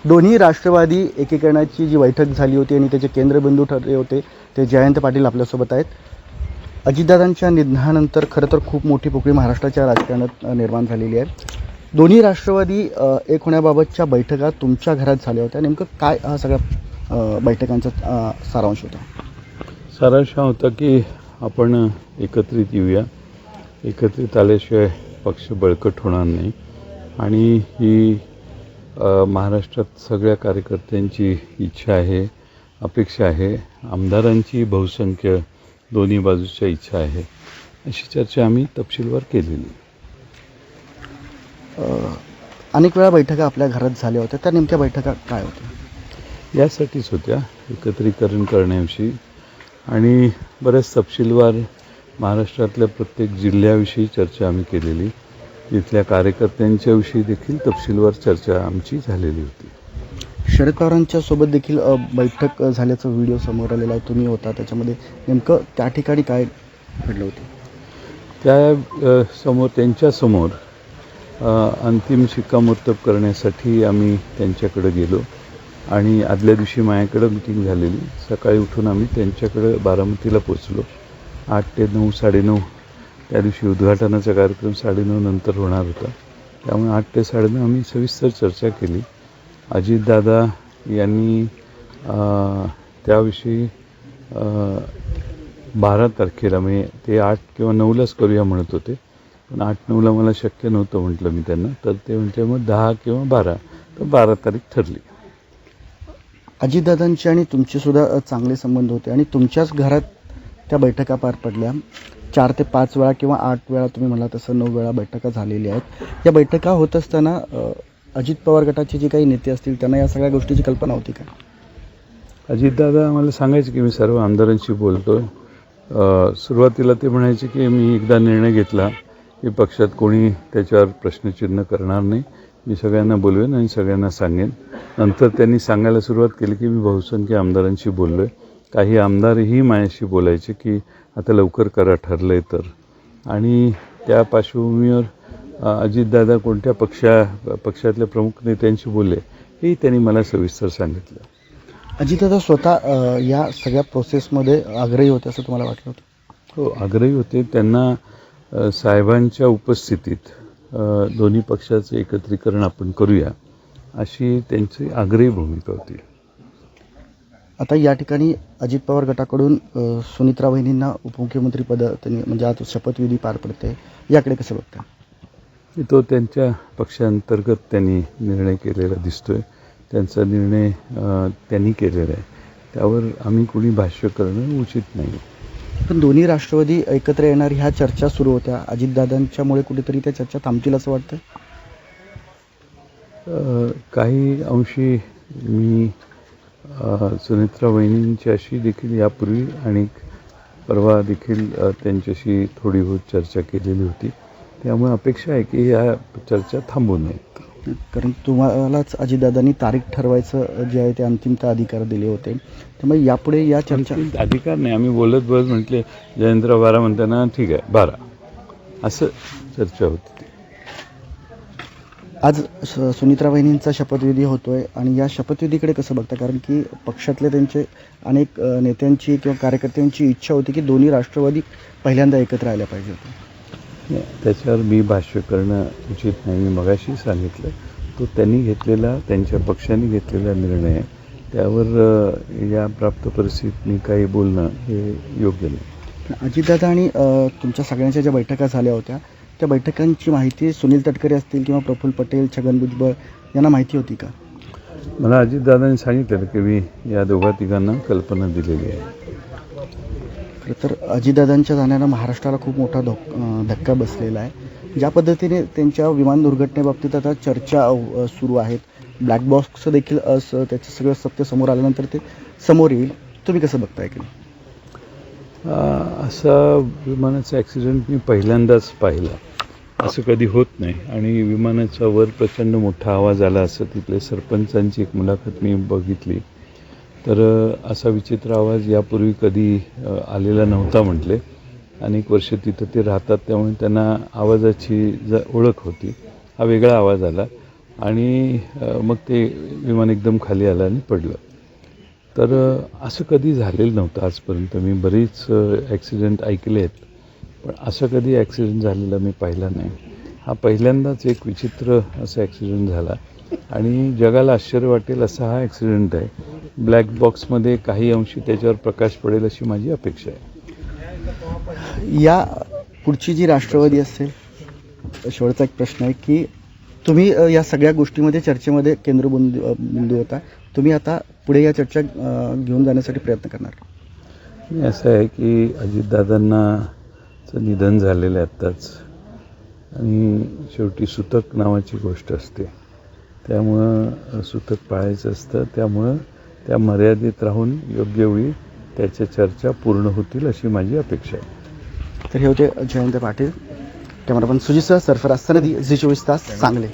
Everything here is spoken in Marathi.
दोन्ही राष्ट्रवादी एकीकरणाची जी बैठक झाली होती आणि त्याचे केंद्रबिंदू ठरले होते ते जयंत पाटील आपल्यासोबत आहेत. अजितदादांच्या निधनानंतर खरं तर खूप मोठी पोकळी महाराष्ट्राच्या राजकारणात निर्माण झालेली आहे. दोन्ही राष्ट्रवादी एक होण्याबाबतच्या बैठका तुमच्या घरात झाल्या होत्या. नेमकं काय हा सगळ्या बैठकांचा सारांश होता? सारांश हा होता की आपण एकत्रित येऊया. एकत्रित आल्याशिवाय पक्ष बळकट होणार नाही आणि ही महाराष्ट्रात सगळ्या कार्यकर्त्यांची इच्छा आहे, अपेक्षा आहे. आमदारांची बहुसंख्य दोन्ही बाजूच्या इच्छा आहे. अशी चर्चा आम्ही तपशीलवार केलेली. अनेक वेळा बैठका आपल्या घरात झाल्या होत्या. त्या नेमक्या बैठका काय होत्या? यासाठीच होत्या, एकत्रीकरण करण्याविषयी आणि बऱ्याच तपशीलवार महाराष्ट्रातल्या प्रत्येक जिल्ह्याविषयी चर्चा आम्ही केलेली. तिथल्या कार्यकर्त्यांच्याविषयी देखील तपशीलवार चर्चा आमची झालेली होती. शरद पवारांच्या सोबत देखील बैठक झाल्याचा व्हिडिओ समोर आलेला आहे. तुम्ही होता त्याच्यामध्ये. नेमकं त्या ठिकाणी काय घडलं होतं? त्यांच्यासमोर अंतिम शिक्कामोर्तब करण्यासाठी आम्ही त्यांच्याकडे गेलो आणि आदल्या दिवशी माझ्याकडं मिटिंग झालेली. सकाळी उठून आम्ही त्यांच्याकडं बारामतीला पोचलो. 8 ते 9, 9:30 त्या दिवशी उद्घाटनाचा कार्यक्रम 9:30 नंतर होणार होता. त्यामुळे 8 ते 9:30 आम्ही सविस्तर चर्चा केली. अजितदादा यांनी त्याविषयी 12 तारखेला म्हणजे ते 8 किंवा 9लाच करूया म्हणत होते, पण 8-9ला मला शक्य नव्हतं म्हटलं मी त्यांना. तर ते म्हटले मग 10 किंवा 12, तर 12 तारीख ठरली. अजितदादांचे आणि तुमचे सुद्धा चांगले संबंध होते आणि तुमच्याच घरात त्या बैठका पार पडल्या. 4 ते 5 वेळा किंवा 8 वेळा तुम्ही मला तसं 9 वेळा बैठका झालेल्या आहेत. या बैठका होत असताना अजित पवार गटाचे जे काही नेते असतील त्यांना या सगळ्या गोष्टीची कल्पना होती का? अजितदादा आम्हाला सांगायचे की मी सर्व आमदारांशी बोलतो. सुरुवातीला ते म्हणायचे की मी एकदा निर्णय घेतला की पक्षात कोणी त्याच्यावर प्रश्नचिन्ह करणार नाही, मी सगळ्यांना बोलवेन आणि सगळ्यांना सांगेन. नंतर त्यांनी सांगायला सुरुवात केली की मी बहुसंख्य आमदारांशी बोललो आहे. काही आमदारही माझ्याशी बोलायचे की आता लवकर करा ठरलं आहे तर. आणि त्या पार्श्वभूमीवर अजितदादा कोणत्या पक्षातल्या प्रमुख नेत्यांशी बोलले हेही त्यांनी मला सविस्तर सांगितलं. अजितदादा स्वतः या सगळ्या प्रोसेसमध्ये आग्रही होते असं तुम्हाला वाटलं होतं? हो, आग्रही होते. त्यांना साहेबांच्या उपस्थितीत दोन्ही पक्षाचं एकत्रीकरण आपण करूया अशी त्यांची आग्रही भूमिका होती. आता या ठिकाणी अजित पवार गटाकडून सुनित्रा वहिनींना उपमुख्यमंत्रीपद त्यांनी म्हणजे आज शपथविधी पार पडते, याकडे कसं बघता? तो त्यांच्या पक्षांतर्गत त्यांनी निर्णय केलेला दिसतोय. त्यांचा निर्णय त्यांनी केलेला आहे, त्यावर आम्ही कोणी भाष्य करणं उचित नाही. पण दोन्ही राष्ट्रवादी एकत्र येणार ह्या चर्चा सुरू होत्या. अजितदादांच्यामुळे कुठेतरी त्या चर्चा थांबतील असं वाटतं? काही अंशी मी सुनित्रा वहिनींच्याशी देखील यापूर्वी आणि परवा देखील त्यांच्याशी थोडी बहुत चर्चा केलेली होती. त्यामुळे अपेक्षा आहे की या चर्चा थांबू नयेत. कारण तुम्हालाच अजितदादांनी तारीख ठरवायचं जे आहे ते अंतिमतः अधिकार दिले होते. त्यामुळे यापुढे या चर्चा अधिकार नाही, आम्ही बोलत म्हटले जयंतराव 12 म्हणताना ठीक आहे 12 असं चर्चा होती. आज सुनित्रा वहिनींचा शपथविधी होतोय आणि या शपथविधीकडे कसं बघता? कारण की पक्षातले त्यांचे अनेक नेत्यांची किंवा कार्यकर्त्यांची इच्छा होती की दोन्ही राष्ट्रवादी पहिल्यांदा एकत्र आल्या पाहिजे होते. त्याच्यावर मी भाष्य करणं उचित नाही. मी मगाशी सांगितलं तो त्यांच्या पक्षाने घेतलेला निर्णय आहे, त्यावर या प्राप्त परिस्थितीने काही बोलणं हे योग्य नाही. अजितदादा आणि तुमच्या सगळ्यांच्या ज्या बैठका झाल्या होत्या त्या बैठकांची माहिती सुनील तटकरे असतील किंवा प्रफुल्ल पटेल, छगन भुजबळ यांना माहिती होती का? मला अजितदादांनी सांगितलं की मी या दोघा-तिघांना कल्पना दिलेली आहे. तर अजितदादांच्या जाण्यानं महाराष्ट्राला खूप मोठा धक्का बसलेला आहे. ज्या पद्धतीने त्यांच्या विमान दुर्घटनेबाबतीत आता चर्चा सुरू आहेत, ब्लॅक बॉक्स देखील त्याचं सगळं सत्य समोर आल्यानंतर ते समोर येईल, तुम्ही कसं बघताय? की असा विमानाचा ॲक्सिडेंट मी पहिल्यांदाच पाहिला. असं कधी होत नाही. आणि विमानाच्या वर प्रचंड मोठा आवाज आला असं तिथले सरपंचांची एक मुलाखत मी बघितली. तर असा विचित्र आवाज यापूर्वी कधी आलेला नव्हता म्हटले. अनेक वर्ष तिथं ते राहतात त्यामुळे त्यांना आवाजाची ओळख होती. हा वेगळा आवाज आला आणि मग ते विमान एकदम खाली आलं आणि पडलं. तर असं कधी झालेलं नव्हतं आजपर्यंत. मी बरीच ॲक्सिडेंट ऐकले आहेत, पण असं कधी ॲक्सिडेंट झालेला मी पाहिला नाही. हा पहिल्यांदाच एक विचित्र असा ॲक्सिडेंट झाला आणि जगाला आश्चर्य वाटेल असा हा ॲक्सिडेंट आहे. ब्लॅक बॉक्समध्ये काही अंशी त्याच्यावर प्रकाश पडेल अशी माझी अपेक्षा आहे. या पुढची जी राष्ट्रवादी असेल, शेवटचा एक प्रश्न आहे की तुम्ही या सगळ्या गोष्टीमध्ये चर्चेमध्ये बिंदू होता. तुम्ही आता पुढे या चर्चा घेऊन जाण्यासाठी प्रयत्न करणार? असं आहे की अजितदादांचं निधन झालेलं आहे आत्ताच, आणि शेवटी सुतक नावाची गोष्ट असते, त्यामुळं सुतक पाळायचं असतं. त्यामुळं त्या मर्यादित राहून योग्य वेळी त्याच्या चर्चा पूर्ण होतील अशी माझी अपेक्षा आहे. तर हे होते जयंत पाटील. कॅमेरामन सुजितसह सरफराज सनदी, झी 24 तास, सांगली.